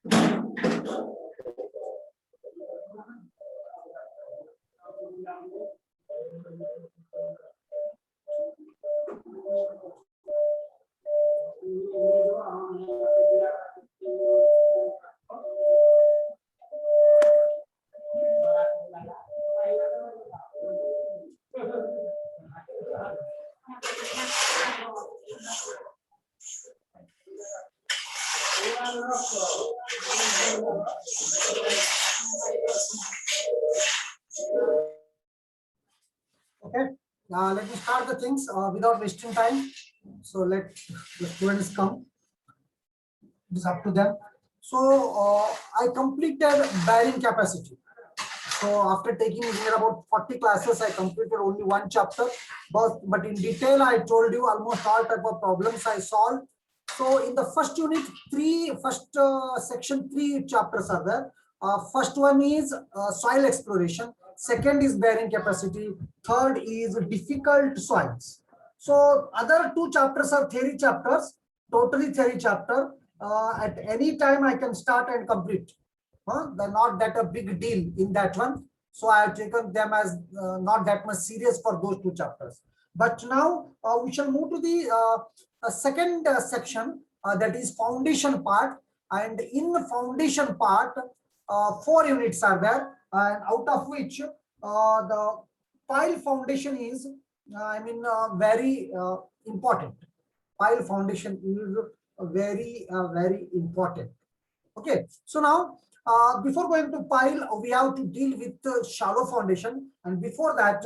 Okay, let me start the things without wasting time. So let the students come. It is up to them. So I completed bearing capacity. So after taking near about 40 classes, I completed only one chapter. But in detail, I told you almost all type of problems I solved. So in the first unit, section 3 chapters are there. First one is soil exploration. Second is bearing capacity. Third is difficult soils. So other two chapters are theory chapters, totally theory chapter. At any time I can start and complete. They're not that a big deal in that one. So I have taken them as not that much serious for those two chapters. But now we shall move to the second section, that is foundation part. And in the foundation part, 4 units are there, and out of which the pile foundation is, very important. Pile foundation is very important. Okay, so now before going to pile, we have to deal with the shallow foundation, and before that,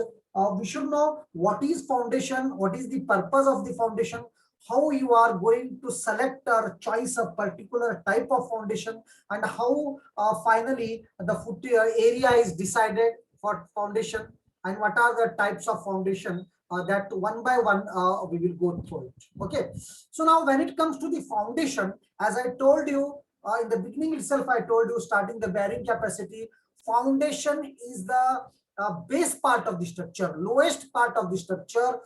we should know what is foundation, what is the purpose of the foundation, how you are going to select or choice a particular type of foundation, and how finally the foot area is decided for foundation, and what are the types of foundation that one by one we will go through it. Okay, so now when it comes to the foundation, as I told you in the beginning itself, I told you starting the bearing capacity, foundation is the base part of the structure, lowest part of the structure,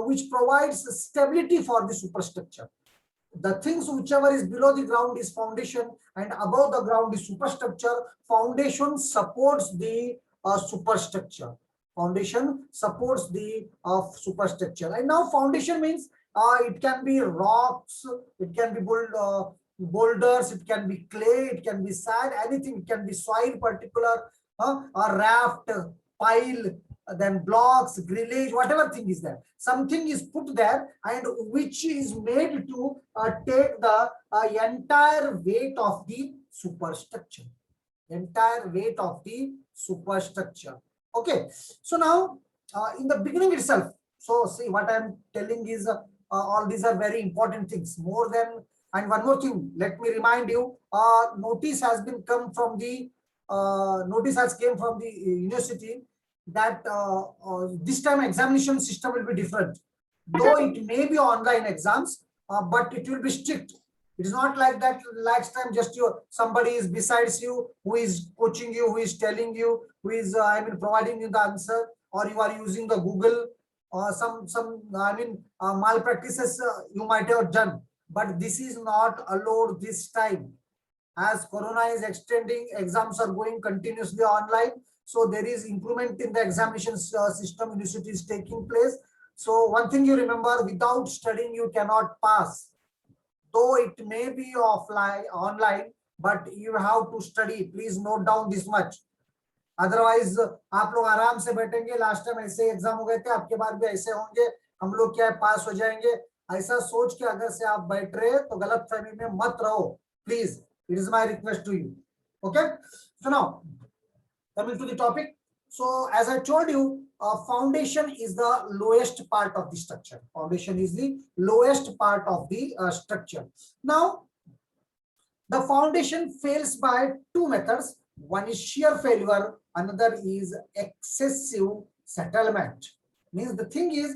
which provides stability for the superstructure. The things whichever is below the ground is foundation, and above the ground is superstructure. Foundation supports the superstructure. Foundation supports the superstructure. And now foundation means it can be rocks, it can be boulders, it can be clay, it can be sand, anything. It can be soil particular, a raft, pile, then blocks, grillage, whatever thing is there. Something is put there and which is made to take the entire weight of the superstructure. Entire weight of the superstructure. Okay. So now in the beginning itself, so see what I am telling is all these are very important things. More than, and one more thing, let me remind you, notice has been come from the notice has came from the university that this time examination system will be different. Though it may be online exams, but it will be strict. It is not like that last time just somebody is besides you who is coaching you, who is telling you, who is providing you the answer, or you are using the Google, or some malpractices you might have done. But this is not allowed this time. As Corona is extending, exams are going continuously online. So there is improvement in the examination system. University is taking place. So one thing you remember, without studying you cannot pass. Though it may be offline, online, but you have to study. Please note down this much. Otherwise आप लोग आराम से बैठेंगे, last time ऐसे exam हो गए थे, आपके बाद भी ऐसे होंगे, हम लोग क्या है पास हो जाएंगे, ऐसा सोच के अगर से आप बैठ रहे तो गलत फहमी में मत रहो, please. It is my request to you. Okay, so now coming to the topic. So as I told you, foundation is the lowest part of the structure. Foundation is the lowest part of the structure. Now the foundation fails by two methods. One is shear failure, another is excessive settlement. Means the thing is,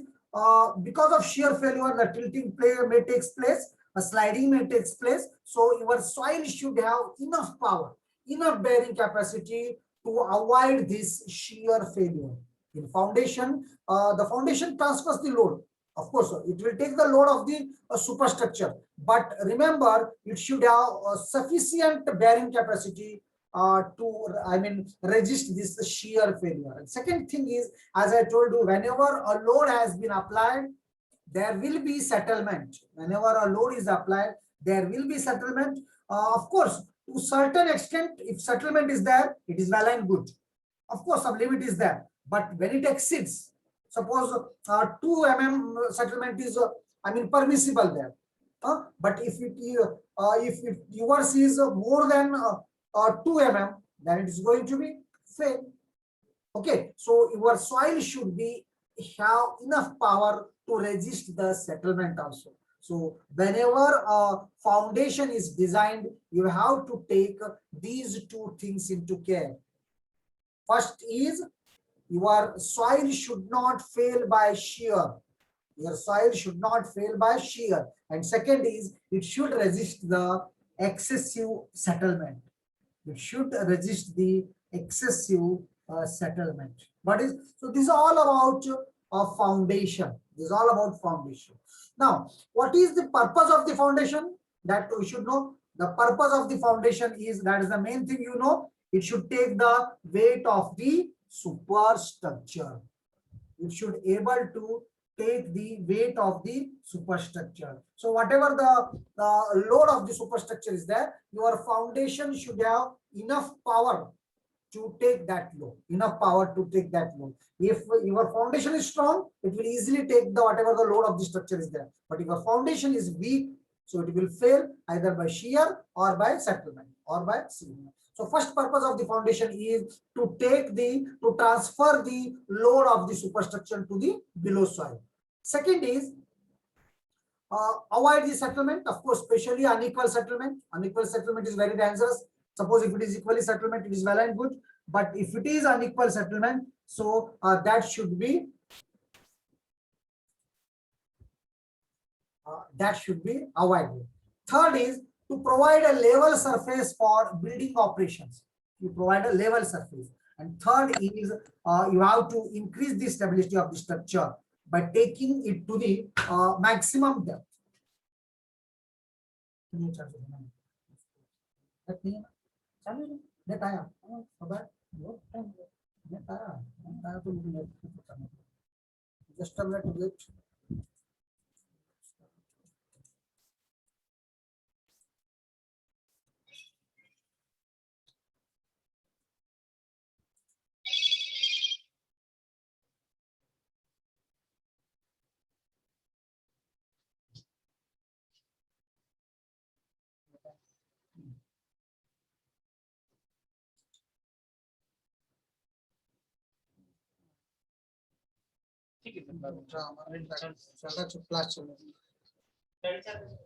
because of shear failure, the tilting may take place, a sliding may take place. So your soil should have enough power, enough bearing capacity to avoid this shear failure. In foundation, the foundation transfers the load. Of course, it will take the load of the superstructure, but remember it should have sufficient bearing capacity to, I mean, resist this shear failure. And second thing is, as I told you, whenever a load has been applied, there will be settlement. Whenever a load is applied, there will be settlement. Of course, to certain extent, if settlement is there, it is well and good. Of course, some limit is there, but when it exceeds, suppose 2 mm settlement is, I mean, permissible there. But if if yours is more than 2 mm, then it is going to be fail. Okay, so your soil should be have enough power to resist the settlement also. So whenever a foundation is designed, you have to take these two things into care. First is, your soil should not fail by shear. Your soil should not fail by shear. And second is, it should resist the excessive settlement. It should resist the excessive settlement. What is, so this is all about a foundation. This is all about foundation. Now, what is the purpose of the foundation? That we should know. The purpose of the foundation is, that is the main thing, you know, it should take the weight of the superstructure. It should able to take the weight of the superstructure. So whatever the load of the superstructure is there, your foundation should have enough power to take that load, enough power to take that load. If your foundation is strong, it will easily take the whatever the load of the structure is there. But if your foundation is weak, so it will fail either by shear or by settlement or by cement. So first purpose of the foundation is to transfer the load of the superstructure to the below soil. Second is avoid the settlement. Of course, especially unequal settlement. Unequal settlement is very dangerous. Suppose if it is equally settlement, it is well and good. But if it is unequal settlement, so that should be avoided. Third is to provide a level surface for building operations. You provide a level surface. And third is you have to increase the stability of the structure by taking it to the maximum depth. Just a minute.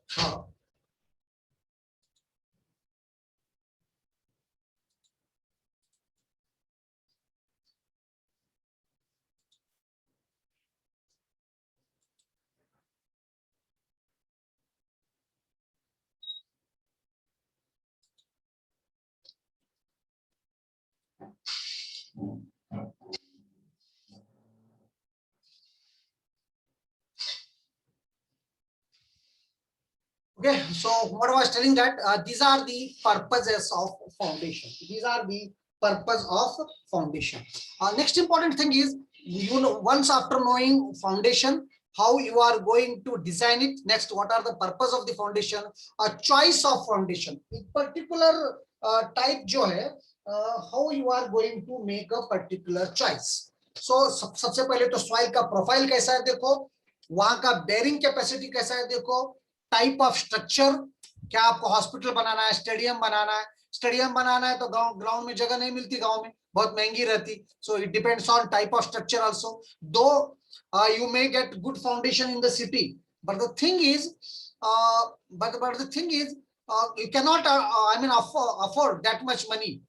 हाँ Okay, so what I was telling that these are the purposes of foundation. These are the purpose of foundation. Next important thing is, you know, once after knowing foundation, how you are going to design it. Next, what are the purpose of the foundation? A choice of foundation. In particular type जो है, how you are going to make a particular choice. So सबसे पहले तो soil का profile कैसा है देखो, वहाँ का bearing capacity कैसा है देखो, टाइप ऑफ स्ट्रक्चर, क्या आपको हॉस्पिटल बनाना है, स्टेडियम बनाना है, स्टेडियम बनाना है तो ग्राउंड में जगह नहीं मिलती, गांव में बहुत महंगी रहती, so it depends on type of structure also, दो you may get good foundation in the city, but the thing is you cannot I mean afford that much money,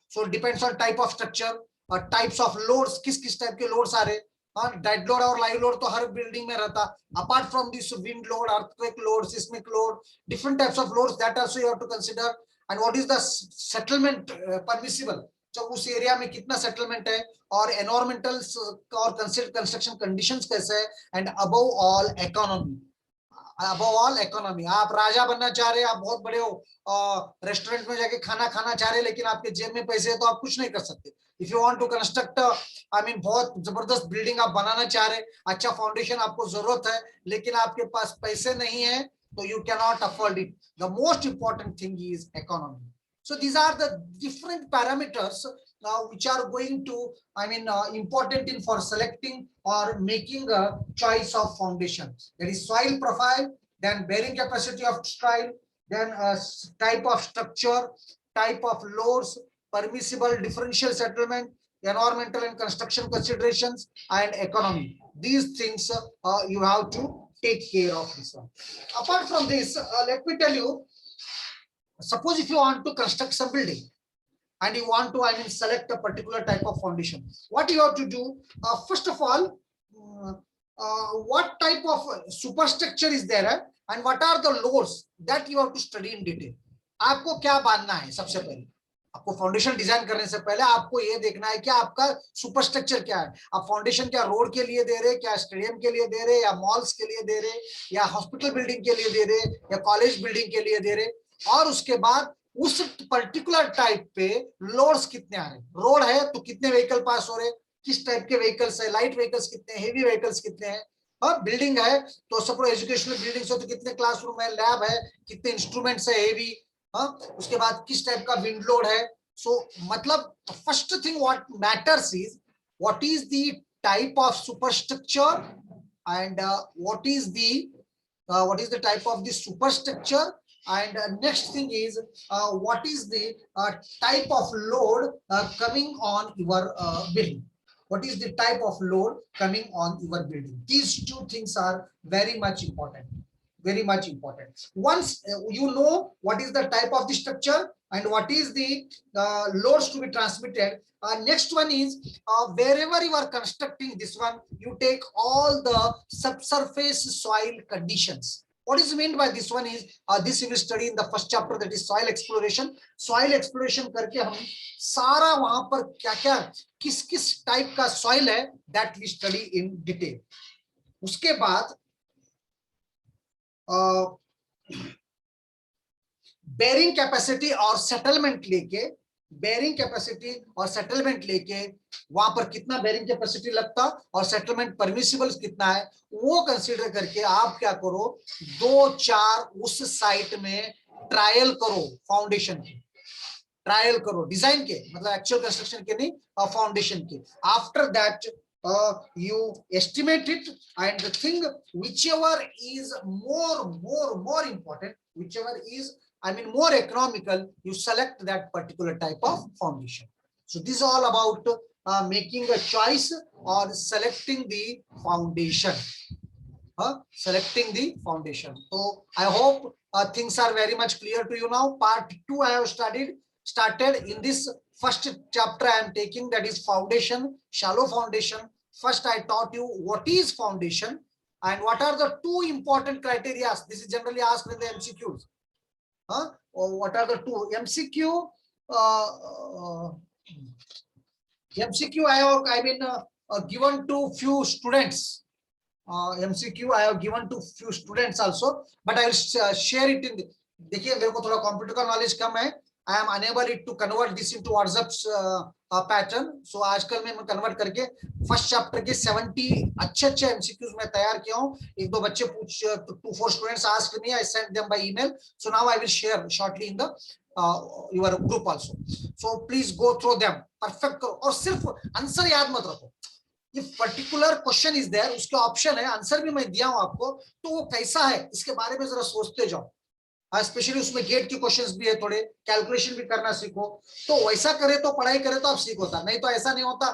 so it depends on type of structure, types of loads, किस type के loads आ रहे, dead load और live load तो हर building में रहता, apart from this wind load, earthquake load, seismic load, different types of loads that also you have to consider, and what is the settlement permissible, उस area में कितना settlement है, और environmental और construction conditions कैसे है, and above all economy. Above all economy, आप राजा बनना चाह रहे हैं, आप बहुत बड़े हो, रेस्टोरेंट में जाके खाना खाना चाह रहे हैं, लेकिन आपके जेब में पैसे है तो आप कुछ नहीं कर सकते। If you want to construct I mean बहुत जबरदस्त बिल्डिंग आप बनाना चाह रहे हैं, अच्छा फाउंडेशन आपको जरूरत है, लेकिन आपके पास पैसे नहीं है, तो you cannot afford it. The most important thing is economy. So these are the different parameters which are going to, I mean, important in for selecting or making a choice of foundation. That is soil profile, then bearing capacity of soil, then type of structure, type of loads, permissible differential settlement, environmental and construction considerations, and economy. These things you have to take care of this one. Apart from this, let me tell you, suppose if you want to construct some building and you want to, I mean, select a particular type of foundation, what you have to do, first of all, what type of superstructure is there and what are the loads, that you have to study in detail. आपको क्या बांधना है, सबसे पहले आपको foundation design करने से पहले आपको ये देखना है कि आपका सुपरस्ट्रक्चर क्या है। आप फाउंडेशन क्या रोड के लिए दे रहे, क्या स्टेडियम के लिए दे रहे, या मॉल्स के लिए दे रहे, या हॉस्पिटल बिल्डिंग के लिए दे रहे, या कॉलेज बिल्डिंग के लिए दे रहे, और उसके बाद उस पर्टिकुलर टाइप पे लोड्स कितने आ रहे, रोड है तो कितने व्हीकल पास हो रहे, किस टाइप के व्हीकल्स है, लाइट व्हीकल्स कितने, हेवी व्हीकल्स कितने हैं, और बिल्डिंग है तो सपोज एजुकेशनल बिल्डिंग्स हो तो कितने क्लासरूम है, लैब है, कितने इंस्ट्रूमेंट्स है हेवी, उसके बाद किस टाइप का विंड लोड है। सो मतलब first thing what matters is what is the type of superstructure and what is the type of the superstructure, and next thing is what is the type of load coming on your building. What is the type of load coming on your building? These two things are very much important, very much important. Once you know what is the type of the structure and what is the loads to be transmitted, next one is wherever you are constructing this one, you take all the subsurface soil conditions. What is meant by this one is this we will study in the first chapter, that is soil exploration. Soil exploration करके हम सारा वहां पर क्या क्या किस किस type का सॉइल है, that we study in detail. उसके बाद बेयरिंग कैपेसिटी और सेटलमेंट लेके, बेयरिंग कैपेसिटी और सेटलमेंट लेके वहां पर कितना बेयरिंग कैपेसिटी लगता और सेटलमेंट परमिसिबल कितना है, वो कंसीडर करके आप क्या करो, 2-4 उस साइट में ट्रायल करो, फाउंडेशन की ट्रायल करो, डिजाइन के मतलब एक्चुअल कंस्ट्रक्शन के नहीं, फाउंडेशन के। After that you estimate it, and the thing whichever is more important, whichever is, I mean, more economical, you select that particular type of foundation. So this is all about making a choice or selecting the foundation. Selecting the foundation. So I hope things are very much clear to you now. Part 2 I have started in this first chapter I am taking, that is foundation, shallow foundation. First I taught you what is foundation and what are the 2 important criteria. This is generally asked in the MCQs. Or what are the 2 MCQ? MCQ I mean given to few students. MCQ I have given to few students also, but I will share it in. देखिए मेरे को थोड़ा computer का knowledge कम है, I am unable to convert this into WhatsApp's pattern. So आजकल मैं convert करके first chapter के 70 अच्छे MCQs मैं तैयार किया हूँ। एक दो बच्चे पूछ 2-4 students asked me, I sent them by email. So now I will share shortly in the your group also. So please go through them, perfect करो, और सिर्फ आंसर याद मत रखो। If particular question is there, उसके option है, answer भी मैं दिया हूं आपको, तो वो कैसा है इसके बारे में जरा सोचते जाओ। स्पेशली उसमें गेट के क्वेश्चंस भी है, थोड़े कैलकुलेशन भी करना सीखो, तो वैसा करे तो पढ़ाई करे तो आप सीखोता, नहीं तो ऐसा नहीं होता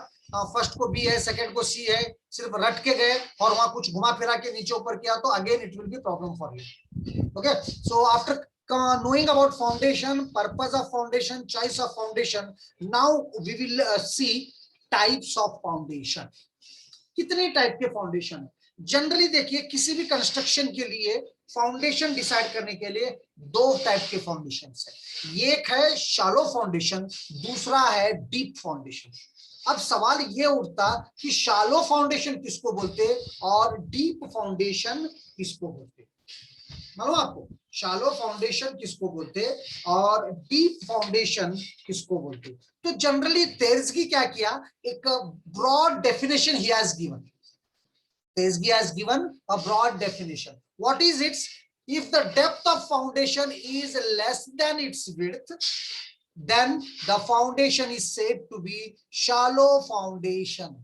फर्स्ट को बी है, सेकंड को सी है, सिर्फ रट के गए और वहां कुछ घुमा फिरा के नीचे ऊपर किया, तो again it will be problem for you. Okay, so after knowing about foundation, purpose of foundation, choice of foundation, now we will see types of foundation. कितने टाइप के फाउंडेशन है जनरली? देखिए किसी भी कंस्ट्रक्शन के लिए फाउंडेशन डिसाइड करने के लिए दो टाइप के फाउंडेशन है, एक है शैलो फाउंडेशन, दूसरा है डीप फाउंडेशन। अब सवाल ये उठता कि शैलो फाउंडेशन किसको बोलते और डीप फाउंडेशन किसको बोलते, मालूम आपको शैलो फाउंडेशन किसको बोलते और डीप फाउंडेशन किसको बोलते। तो जनरली तेजगी क्या किया, एक ब्रॉड डेफिनेशन ही has given, Tesgi has given a broad definition. What is it? If the depth of foundation is less than its width, then the foundation is said to be shallow foundation.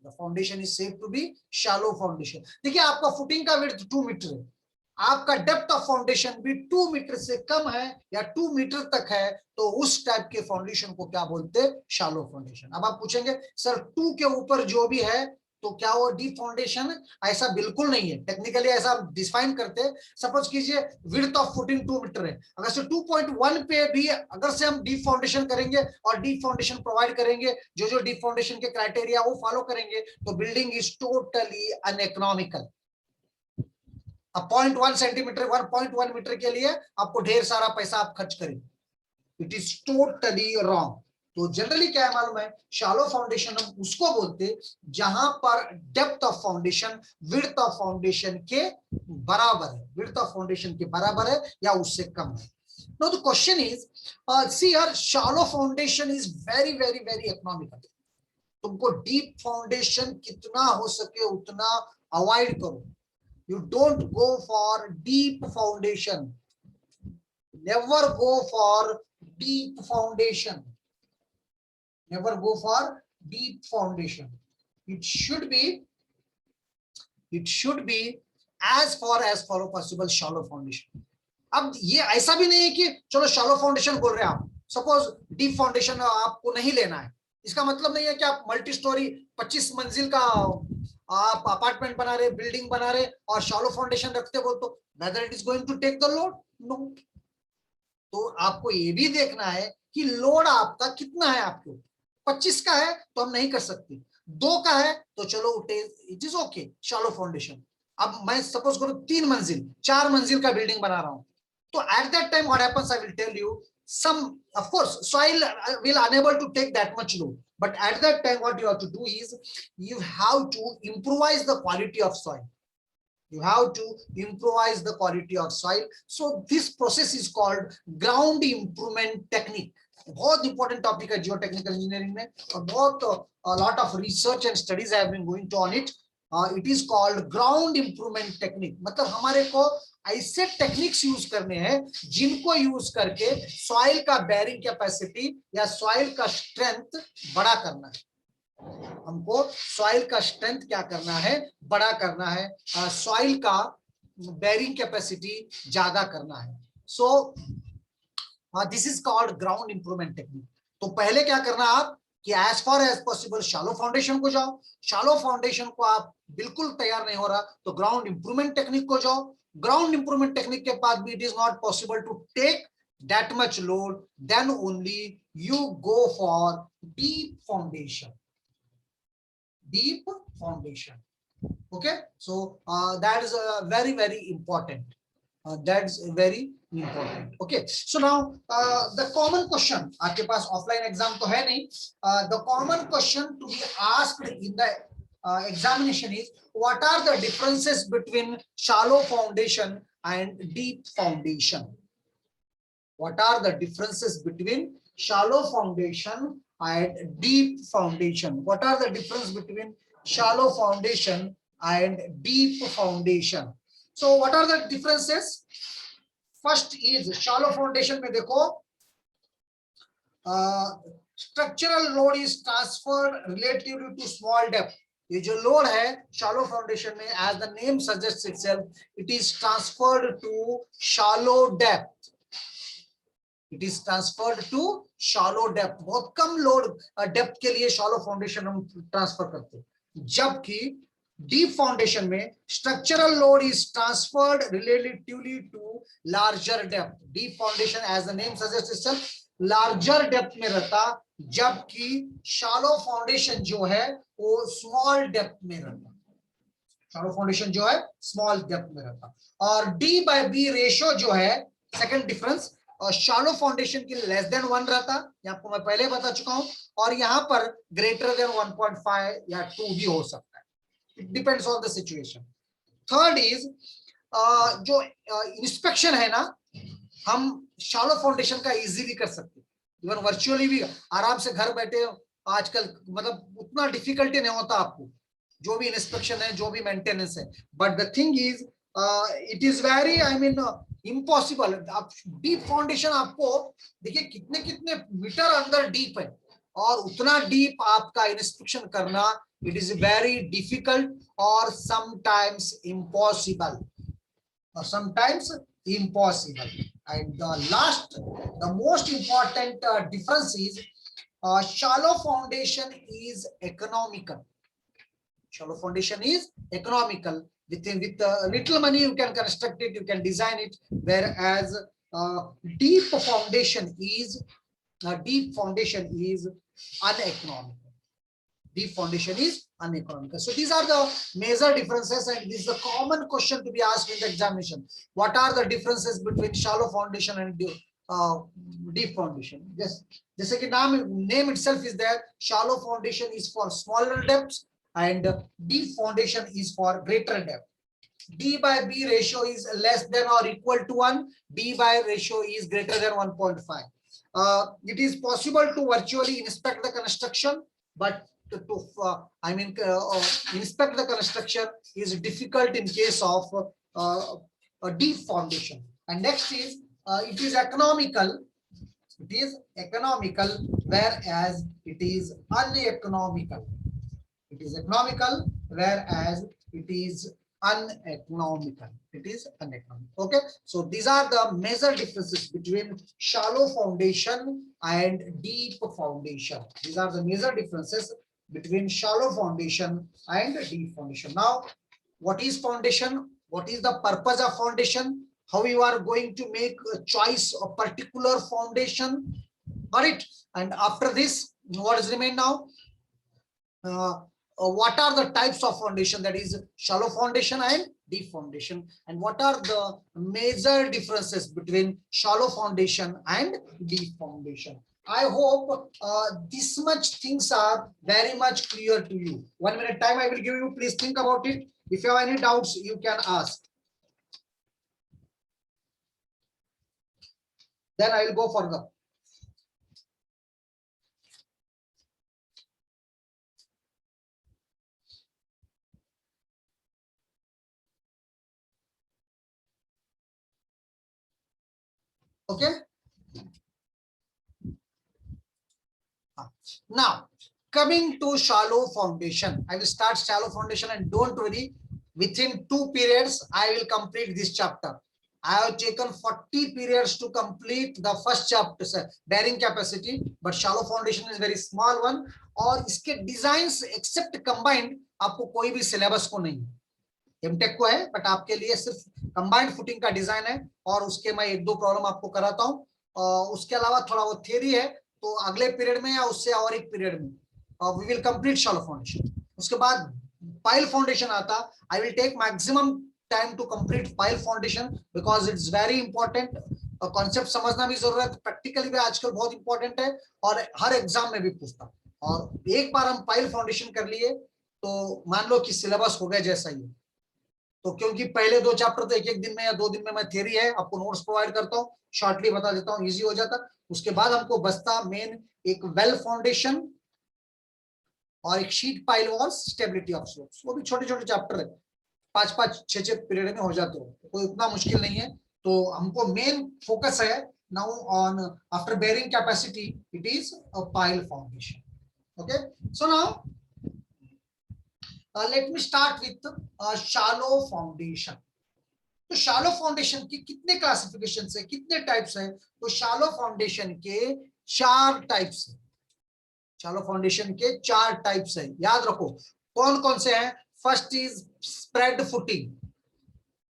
The foundation is said to be shallow foundation. देखिए आपका footing का width 2 metre है, आपका depth of foundation भी 2 metre से कम है या 2 metre तक है, तो उस टाइप के फाउंडेशन को क्या बोलते हैं, शैलो फाउंडेशन। अब आप पूछेंगे सर 2 के ऊपर जो भी है तो क्या वो डीप फाउंडेशन, ऐसा बिल्कुल नहीं है, टेक्निकली ऐसा डिफाइन करते हैं। सपोज कीजिए विड्थ ऑफ फुटिंग 2 मीटर है, अगर से 2.1 पे भी अगर से हम डीप फाउंडेशन करेंगे और डीप फाउंडेशन प्रोवाइड करेंगे, जो डीप फाउंडेशन के क्राइटेरिया वो फॉलो करेंगे, तो बिल्डिंग इज टोटली अनइकोनॉमिकल। अब 0.1 सेंटीमीटर 1.1 मीटर के लिए आपको ढेर सारा पैसा आप खर्च करेंगे, इट इज टोटली रॉन्ग। तो जनरली क्या है मालूम है, शैलो फाउंडेशन हम उसको बोलते जहां पर depth of foundation width of foundation के बराबर है, विड्थ ऑफ फाउंडेशन के बराबर है या उससे कम है। Now the question is, see here shallow foundation is very very very economical. तुमको डीप फाउंडेशन कितना हो सके उतना अवॉइड करो। You don't go for deep foundation. Never go for deep foundation. Never go for deep foundation. It should be as far as possible shallow foundation. अब ये ऐसा भी नहीं है कि चलो शैलो फाउंडेशन बोल रहे हैं आप, सपोज डीप फाउंडेशन आपको नहीं लेना है, इसका मतलब नहीं है कि आप मल्टी स्टोरी 25 मंजिल का आप अपार्टमेंट बना रहे, बिल्डिंग बना रहे और शैलो फाउंडेशन रखते बोल तो whether it is going to take the load, no. तो आपको ये भी देखना है कि लोड आपका कितना है, आपके ऊपर 25 का है तो हम नहीं कर सकते, 2 का है तो चलो it is okay shallow foundation. अब मैं सपोज करो 3 मंजिल 4 मंजिल का बिल्डिंग बना रहा हूं, तो at that time what happens, I will tell you, some of course soil will unable to take that much load, but at that time what you have to do is you have to improvise the quality of soil, you have to improvise the quality of soil. So this process is called ground improvement technique. बहुत important topic है geotechnical engineering में और बहुत lot of research and studies have been going on it. It is called ground improvement technique. मतलब हमारे को ऐसे techniques use करने हैं जिनको यूज करके सॉइल का बेरिंग कैपेसिटी या सॉइल का स्ट्रेंथ बड़ा करना है। हमको सॉइल का स्ट्रेंथ क्या करना है, बड़ा करना है, सॉइल का बेरिंग कैपेसिटी ज्यादा करना है। So this is called ground improvement technique. तो पहले क्या करना आप कि as far as possible shallow foundation को जाओ, शैलो फाउंडेशन को आप बिल्कुल तैयार नहीं हो रहा तो ग्राउंड इंप्रूवमेंट टेक्निक को जाओ, ग्राउंड इंप्रूवमेंट टेक्निक के बाद भी it is not possible to take that much load, then only you go for deep foundation, deep foundation. Okay, so that is very very important, that's very important. Okay, so now the common question, आपके पास offline exam तो है नहीं, the common question to be asked in the examination is what are the differences between shallow foundation and deep foundation, what are the differences between shallow foundation and deep foundation, what are the difference between shallow foundation and deep foundation. So what are the differences? First is shallow foundation में देखो structural load is transferred relatively to small depth. ये जो load है shallow foundation में as the name suggests itself, it is transferred to shallow depth, it is transferred to shallow depth. बहुत कम load depth के लिए shallow foundation हम transfer करते हैं, जबकि डीप फाउंडेशन में structural load is transferred relatively to larger depth. Deep foundation as the name suggest itself larger depth में रहता, जबकि शैलो फाउंडेशन जो है वो स्मॉल डेप्थ में रहता। शैलो फाउंडेशन जो है स्मॉल डेप्थ में रहता, और डी बाय बी रेशियो जो है सेकंड डिफरेंस, शैलो फाउंडेशन की लेस देन 1 रहता, ये आपको मैं पहले बता चुका हूं, और यहाँ पर ग्रेटर देन 1.5 या 2 भी हो सकता है, it depends on the situation. Third is जो इंस्पेक्शन है ना, हम शैलो फाउंडेशन का इजीली कर सकते हैं, इवन वर्चुअली भी आराम से घर बैठे, आजकल मतलब उतना डिफिकल्टी नहीं होता आपको, जो भी इंस्पेक्शन है जो भी मेंटेनेंस है, but the thing is it is very I mean impossible. आप डीप फाउंडेशन आपको देखिए कितने कितने मीटर अंदर डीप है, और उतना डीप आपका इंस्पेक्शन करना इट इज वेरी डिफिकल्ट और sometimes impossible, or sometimes impossible. And the last, the most important difference is shallow foundation is economical. Shallow foundation is economical. With little money you can construct it, you can design it, whereas deep foundation is uneconomical. Deep foundation is uneconomical. So these are the major differences, and this is a common question to be asked in the examination. What are the differences between shallow foundation and deep foundation? Yes, जैसे कि name itself is there. Shallow foundation is for smaller depths, and deep foundation is for greater depth. D by B ratio is less than or equal to 1. D by ratio is greater than 1.5. It is possible to virtually inspect the construction, but inspect the construction is difficult in case of a deep foundation. And next is it is economical. It is economical, whereas it is uneconomical. It is economical, whereas it is uneconomical. It is uneconomical. Okay, so these are the major differences between shallow foundation and deep foundation. These are the major differences between shallow foundation and deep foundation. Now, what is foundation? What is the purpose of foundation? How you are going to make a choice of particular foundation? Got it? And after this, what is remain now? What are the types of foundation, that is shallow foundation and deep foundation, and what are the major differences between shallow foundation and deep foundation. I hope this much things are very much clear to you. 1 minute time I will give you, please think about it. If you have any doubts you can ask, then I will go further. Okay, now coming to shallow foundation, I will start shallow foundation, and don't worry, within 2 periods I will complete this chapter. I have taken 40 periods to complete the first chapter, bearing capacity, but shallow foundation is very small one, और इसके designs accept combined आपको कोई भी syllabus को नहीं, MTech को है, but आपके लिए सिर्फ कंबाइंड फुटिंग का डिजाइन है, और उसके मैं 1-2 प्रॉब्लम आपको कराता हूँ, उसके अलावा थोड़ा वो थ्योरी है, तो अगले पीरियड में या उससे और एक पीरियड में we will complete shallow foundation. उसके बाद पाइल फाउंडेशन आता, I will take maximum time to complete pile foundation because it's very important. Concept समझना भी जरूरत, प्रैक्टिकली भी आजकल बहुत इंपॉर्टेंट है, और हर एग्जाम में भी पूछता. और एक बार हम पाइल फाउंडेशन कर लिए तो मान लो कि सिलेबस हो गया जैसा ही, तो क्योंकि पहले 2 चैप्टर तो 1-1 दिन में या 2 दिन में मैं थ्योरी है आपको नोट्स प्रोवाइड करता हूँ, शॉर्टली बता देता हूँ, इजी हो जाता. उसके बाद हमको बचता मेन एक वेल फाउंडेशन और एक sheet pile walls, stability of slopes, वो भी छोटे-छोटे चैप्टर है, 5-5, 6-6 पीरियड में हो जाते हो, कोई उतना मुश्किल नहीं है. तो हमको मेन फोकस है now on after bearing capacity, it is a pile foundation. Okay, so now let me start with shallow foundation. तो शैलो फाउंडेशन की कितने क्लासिफिकेशन है, कितने टाइप्स हैं? तो शैलो फाउंडेशन के 4 टाइप्स हैं. शैलो फाउंडेशन के 4 टाइप्स हैं, याद रखो कौन कौन से हैं. First is spread footing.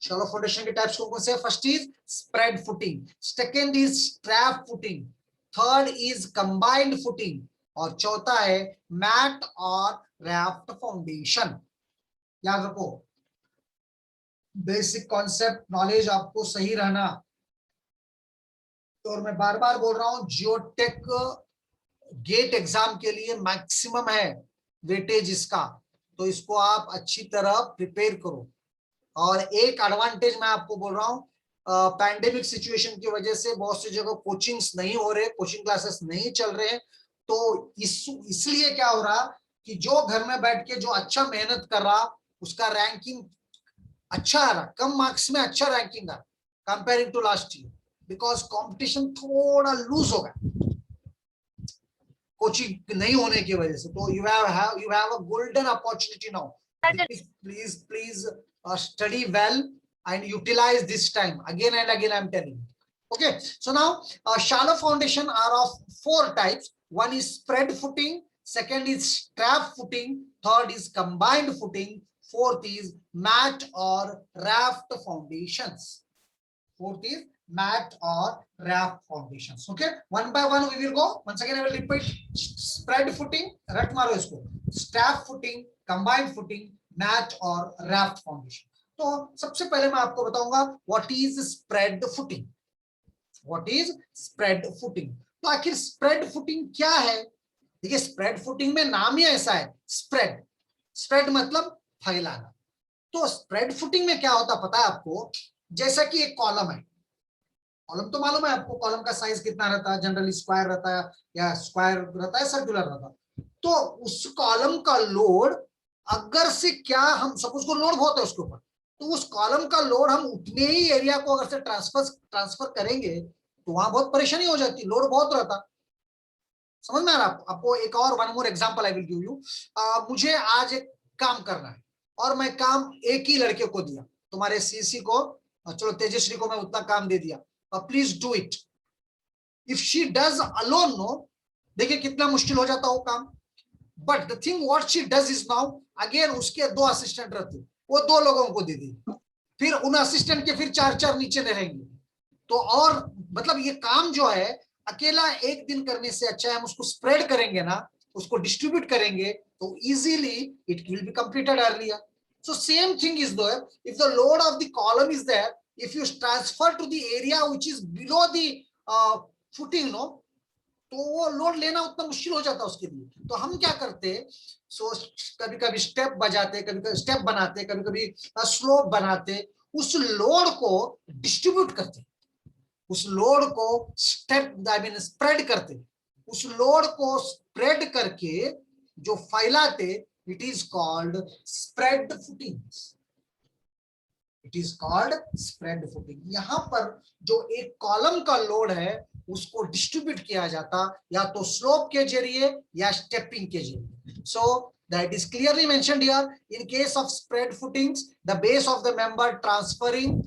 Shallow foundation के टाइप्स कौन कौन से हैं? First is spread footing, second is strap footing, third is combined footing, और चौथा है मैट और राफ्ट फाउंडेशन. याद रखो बेसिक कॉन्सेप्ट नॉलेज आपको सही रहना। तो और मैं बार बार बोल रहा हूं, जियोटेक गेट एग्जाम के लिए मैक्सिमम है वेटेज इसका, तो इसको आप अच्छी तरह प्रिपेयर करो। और एक एडवांटेज मैं आपको बोल रहा हूं, पैंडेमिक सिचुएशन की वजह से बहुत सी जगह कोचिंग्स नहीं हो रहे, कोचिंग क्लासेस नहीं चल रहे, तो इसलिए क्या हो रहा कि जो घर में बैठ के जो अच्छा मेहनत कर रहा उसका रैंकिंग अच्छा आ रहा, कम मार्क्स में अच्छा रैंकिंग आ रहा comparing to last year, because competition थोड़ा लूज हो गया कोचिंग नहीं होने की वजह से। तो you have a golden opportunity now. Please study well and utilize this time. Again and again I'm telling you. Okay, so now shallow foundation are of 4 types. One is spread footing, second is strap footing, third is combined footing, fourth is mat or raft foundations. Fourth is mat or raft foundations. Okay, one by one we will go. Once again I will repeat: spread footing, रट मारो इसको, strap footing, combined footing, mat or raft foundation. तो सबसे पहले मैं आपको बताऊंगा what is spread footing. What is spread footing? तो आखिर spread footing क्या है? देखिए spread footing में नाम ही ऐसा है, spread. Spread मतलब फैलाना। तो spread footing में क्या होता पता है आपको? जैसा कि एक कॉलम है, कॉलम तो मालूम है आपको, कॉलम का साइज कितना रहता है, जनरली स्क्वायर रहता है या स्क्वायर रहता है, सर्कुलर रहता है। तो उस कॉलम का लोड अगर से क्या, हम सपोज को लोड बहुत है उसके ऊपर, तो उस कॉलम का लोड हम उतने ही एरिया को अगर से ट्रांसफर करेंगे तो वहां बहुत परेशानी हो जाती, लोड बहुत रहता। समझ में आ रहा आपको? एक और one more example I will give you. मुझे आज एक काम करना है और मैं काम एक ही लड़के को दिया, तुम्हारे सीसी को, चलो तेजश्री को मैं उतना काम दे दिया, please do it. If she does alone, no, देखिए कितना मुश्किल हो जाता वो काम। But the thing what she does is now, again उसके 2 असिस्टेंट रहते, वो 2 लोगों को दे दी, फिर उन असिस्टेंट के फिर 4 नीचे नहीं रहेंगे। तो और मतलब ये काम जो है अकेला एक दिन करने से अच्छा है हम उसको स्प्रेड करेंगे ना, उसको डिस्ट्रीब्यूट करेंगे, तो easily it will be completed earlier. So same thing is there. If the load of the column is there, if you transfer to the area which is below the footing, no, तो वो load लेना उतना मुश्किल हो जाता है उसके लिए। तो हम क्या करते, सो कभी कभी स्टेप बजाते, कभी कभी स्टेप बनाते, कभी कभी स्लोप बनाते, उस लोड को डिस्ट्रीब्यूट करते, उस लोड को स्टेप आई मीन स्प्रेड करते, उस लोड को स्प्रेड करके जो फैलाते, it is called spread footings. It is called spread footing. यहां पर जो एक कॉलम का लोड है उसको डिस्ट्रीब्यूट किया जाता, या तो स्लोप के जरिए या स्टेपिंग के जरिए। सो that is clearly mentioned here. In case of spread footings, the base of the member transferring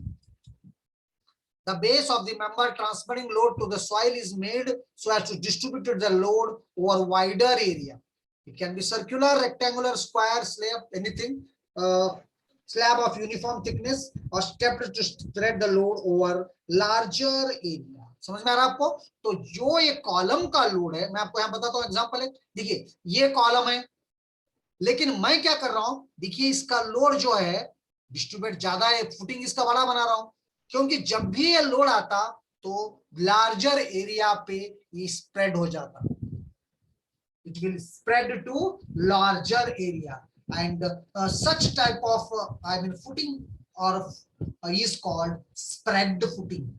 load to the soil is made so as to distribute the load over wider area. It can be circular, rectangular, square, slab, anything, slab of uniform thickness or stepped to spread the load over larger area. समझ में आ रहा है आपको? तो जो ये column का load है, मैं आपको यहाँ बताता हूँ एग्जांपल है। देखिए ये कॉलम है, लेकिन मैं क्या कर रहा हूं, देखिए इसका लोड जो है डिस्ट्रीब्यूट ज्यादा है, फुटिंग इसका बड़ा बना रहा हूं, क्योंकि जब भी ये लोड आता तो लार्जर एरिया पे ये स्प्रेड हो जाता, it will spread to larger area, and such type of I mean footing और is called spread footing.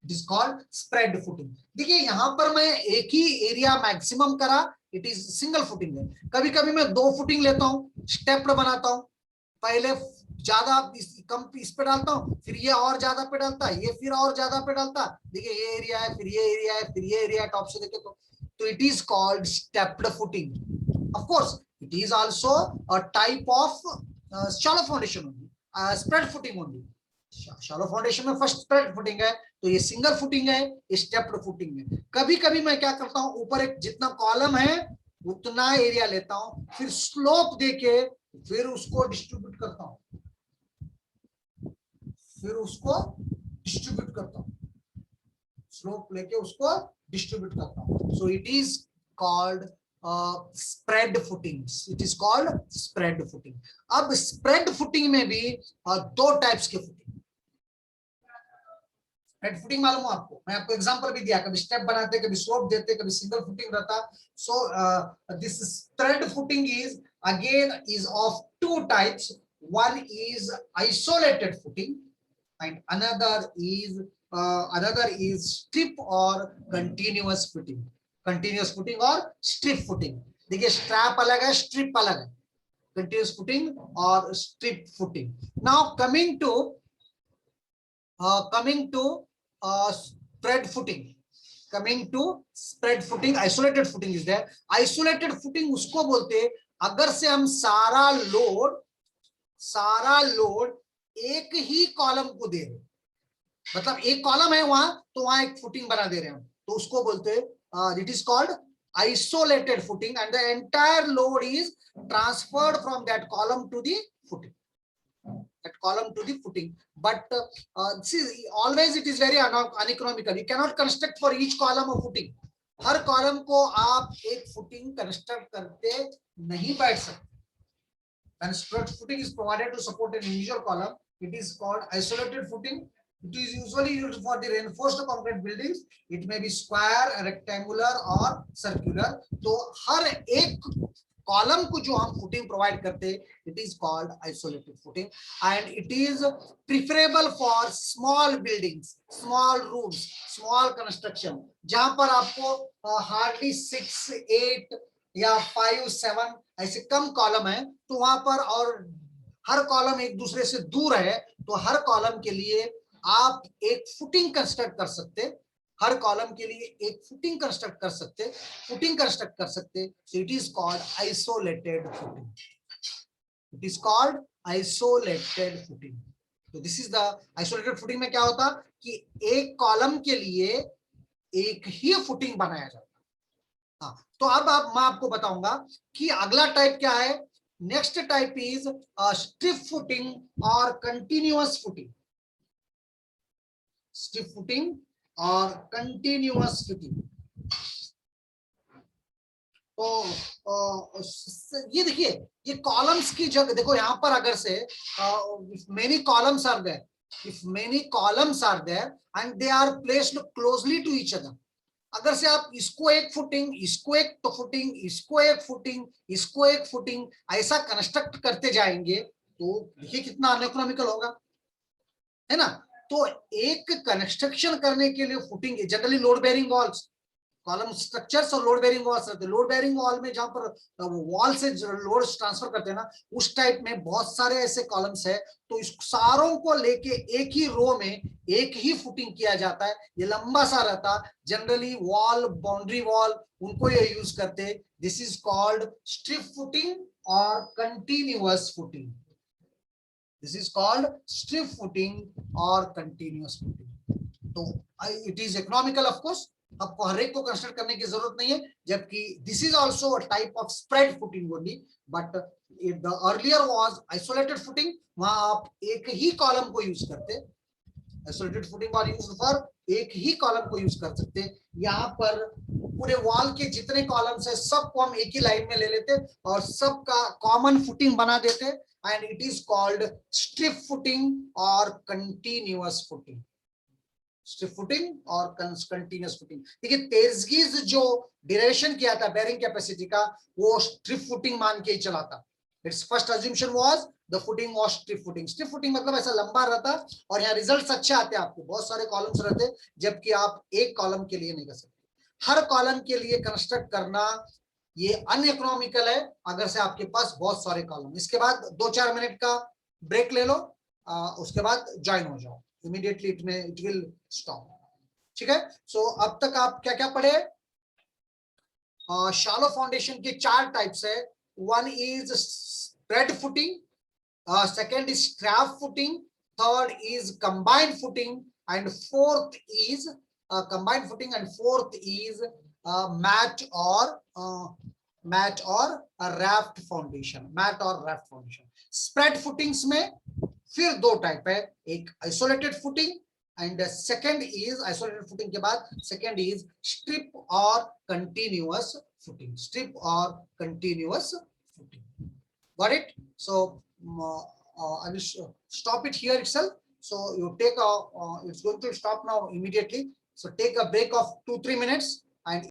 It is called spread footing. देखिए यहां पर मैं एक ही एरिया मैक्सिमम करा, इट इज सिंगल फुटिंग है। कभी कभी मैं 2 फुटिंग लेता हूं, स्टेप्ड बनाता हूं, पहले ज्यादा कम इस पे डालता हूं, फिर ये और ज्यादा पे डालता है, ये फिर और ज्यादा पे डालता, देखिए ये एरिया है, फिर ये एरिया है, फिर ये एरिया टॉप से देखे तो it is called stepped footing. Of course it is also a type of shallow foundation only, spread footing only. Shallow foundation में फर्स्ट स्प्रेड फुटिंग है, तो ये सिंगल फुटिंग है, ये स्टेप्ड फुटिंग है। कभी कभी मैं क्या करता हूं, ऊपर एक जितना कॉलम है उतना एरिया लेता हूं, फिर स्लोप देके फिर उसको डिस्ट्रीब्यूट करता हूं, स्लोप लेके उसको डिस्ट्रीब्यूट करता हूं। सो it is called spread footings, it is called spread footing. अब स्प्रेड फुटिंग में भी दो टाइप्स के फुटिंग। स्प्रेड फुटिंग मालूम है आपको, मैं आपको एग्जांपल भी दिया, कभी स्टेप बनाते, कभी स्लोप देते, कभी सिंगल फुटिंग रहता। So this spread footing is again is of two types, one is isolated footing and another is strip or continuous footing, continuous footing और strip footing। देखिए स्ट्रैप अलग है, स्ट्रिप अलग है, continuous footing और strip footing। now coming to spread footing, coming to spread footing, isolated footing is there। isolated footing उसको बोलते हैं अगर से हम सारा लोड एक ही कॉलम को दे रहे, मतलब एक कॉलम है वहां तो वहां एक फुटिंग बना दे रहे हैं हम, तो उसको बोलते हैं it is called isolated footing and the entire load is transferred from that column to the footing, that column to the footing। but see, always it is very uneconomical, you cannot construct for each column a footing। Her column को आप एक footing construct करते नहीं बैठ सकते। When spread footing is provided to support an individual column, it is called isolated footing। It is usually used for the reinforced concrete buildings। It may be square, rectangular or circular। तो हर एक column को जो हम footing provide करते हैं, it is called isolated footing and it is preferable for small buildings, small rooms, small construction, जहां पर आपको hardly 6, 8 या 5, 7 ऐसे कम कॉलम है, तो वहां पर और हर कॉलम एक दूसरे से दूर है, तो हर कॉलम के लिए आप एक फुटिंग कंस्ट्रक्ट कर सकते, हर कॉलम के लिए एक फुटिंग कंस्ट्रक्ट कर सकते, फुटिंग कंस्ट्रक्ट कर सकते। So it is called isolated footing, it is called isolated footing. तो this is the isolated footing में क्या होता कि एक कॉलम के लिए एक ही फुटिंग बनाया जाता। हाँ, तो अब मैं आपको बताऊंगा कि अगला टाइप क्या है। Next type is strip footing और कंटिन्यूअस फुटिंग, स्ट्रिप फुटिंग और कंटिन्यूअस फुटिंग। तो ये देखिए, ये कॉलम्स की जगह देखो, यहां पर अगर say many columns are there, if many columns are there and they are placed closely to each other, अगर से आप इसको एक फुटिंग, इसको एक फुटिंग, इसको एक फुटिंग, इसको एक फुटिंग ऐसा कंस्ट्रक्ट करते जाएंगे, तो देखिए कितना अनइकोनॉमिकल होगा, है ना। तो एक कंस्ट्रक्शन करने के लिए footing, generally load bearing walls, column structures और लोड बेयरिंग वॉल्स रहते हैं। लोड बेयरिंग वॉल में जहां पर वॉल से लोड ट्रांसफर करते हैं ना, उस टाइप में बहुत सारे ऐसे कॉलम्स है, तो इस सारों को लेके एक ही रो में एक ही फुटिंग किया जाता है। ये लंबा सा रहता, जनरली वॉल, बाउंड्री वॉल, उनको ये यूज करते। This is called strip footing और continuous footing, this is called strip footing और कंटिन्यूअस फुटिंग। तो it is economical, of course आपको हर एक को कंस्ट्रक्ट करने की जरूरत नहीं है, जबकि this is also a type of spread footing only. But if the earlier was isolated footing, वहां आप एक ही कॉलम को यूज करते, isolated footing was used for एक ही कॉलम को यूज कर सकते। यहाँ पर पूरे वॉल के जितने कॉलम्स है सबको हम एक ही लाइन में ले लेते और सबका कॉमन फुटिंग बना देते, and it is called strip footing और कंटिन्यूअस फुटिंग, स्ट्रिप फुटिंग और कंटिन्यूअस फुटिंग। देखिए तेजगीज जो डिराइवेशन किया था बेयरिंग कैपेसिटी का, वो स्ट्रिप फुटिंग मान के ही चला था। It's first assumption was the footing was strip footing. Strip footing मतलब ऐसा लंबा रहता और यहाँ रिजल्ट्स अच्छे आते हैं, आपको बहुत सारे कॉलम्स रहते, जबकि आप एक कॉलम के लिए नहीं कर सकते। हर कॉलम के लिए कंस्ट्रक्ट करना ये अनइकोनॉमिकल है अगर से आपके पास बहुत सारे कॉलम। इसके बाद 2-4 मिनट का ब्रेक ले लो, उसके बाद ज्वाइन हो जाओ, इमीडिएटली इट विल स्टॉप, ठीक है। सो अब तक आप क्या क्या पढ़े। शैलो फाउंडेशन के 4 टाइप्स है। One is spread footing, second is strap footing, third is combined footing and fourth is combined footing and fourth is mat or raft foundation, mat or raft foundation. Spread footings में फिर 2 type है, एक isolated footing and second is isolated footing के बाद second is strip or continuous footing. Strip or continuous footing. Got it? So I will stop it here itself. So you take a it's going to stop now immediately. So take a break of 2-3 minutes and